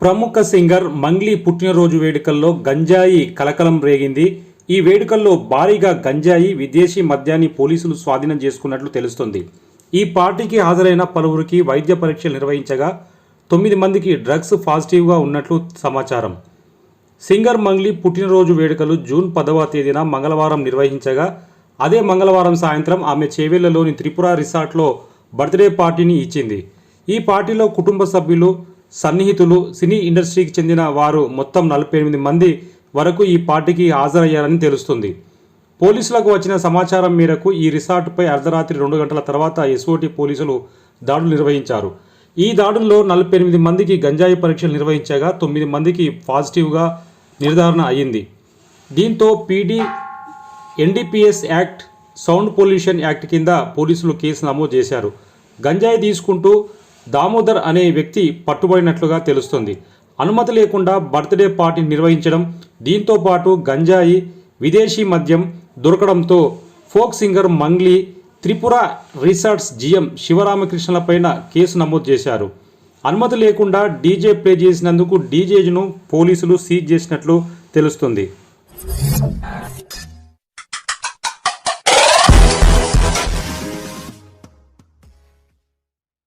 ప్రముఖ సింగర్ మంగ్లీ పుట్టినరోజు వేడుకల్లో గంజాయి కలకలం రేగింది. ఈ వేడుకల్లో భారీగా గంజాయి, విదేశీ మద్యాన్ని పోలీసులు స్వాధీనం చేసుకున్నట్లు తెలుస్తోంది. ఈ పార్టీకి హాజరైన పలువురికి వైద్య పరీక్షలు నిర్వహించగా 9 మందికి డ్రగ్స్ పాజిటివ్గా ఉన్నట్లు సమాచారం. సింగర్ మంగ్లీ పుట్టినరోజు వేడుకలు జూన్ 10వ తేదీన మంగళవారం నిర్వహించగా, అదే మంగళవారం సాయంత్రం ఆమె చేవెళ్లలోని త్రిపుర రిసార్ట్లో బర్త్డే పార్టీని ఇచ్చింది. ఈ పార్టీలో కుటుంబ సభ్యులు, సన్నిహితులు, సినీ ఇండస్ట్రీకి చెందిన వారు మొత్తం 48 మంది వరకు ఈ పార్టీకి హాజరయ్యారని తెలుస్తుంది. పోలీసులకు వచ్చిన సమాచారం మేరకు ఈ రిసార్టుపై అర్ధరాత్రి 2 గంటల తర్వాత ఎస్ఓటీ పోలీసులు దాడులు నిర్వహించారు. ఈ దాడుల్లో 48 మందికి గంజాయి పరీక్షలు నిర్వహించగా 9 మందికి పాజిటివ్గా నిర్ధారణ అయ్యింది. దీంతో PD, NDPS act, sound pollution act కింద పోలీసులు కేసు నమోదు చేశారు. గంజాయి తీసుకుంటూ దామోదర్ అనే వ్యక్తి పట్టుబడినట్లుగా తెలుస్తుంది. అనుమతి లేకుండా బర్త్డే పార్టీ నిర్వహించడం, దీంతో పాటు గంజాయి, విదేశీ మద్యం దొరకడంతో folk singer Mangli, Tripura resorts GM శివరామకృష్ణలపైన కేసు నమోదు చేశారు. అనుమతి లేకుండా డీజే ప్లే చేసినందుకు డీజేను పోలీసులు సీజ్ చేసినట్లు తెలుస్తుంది.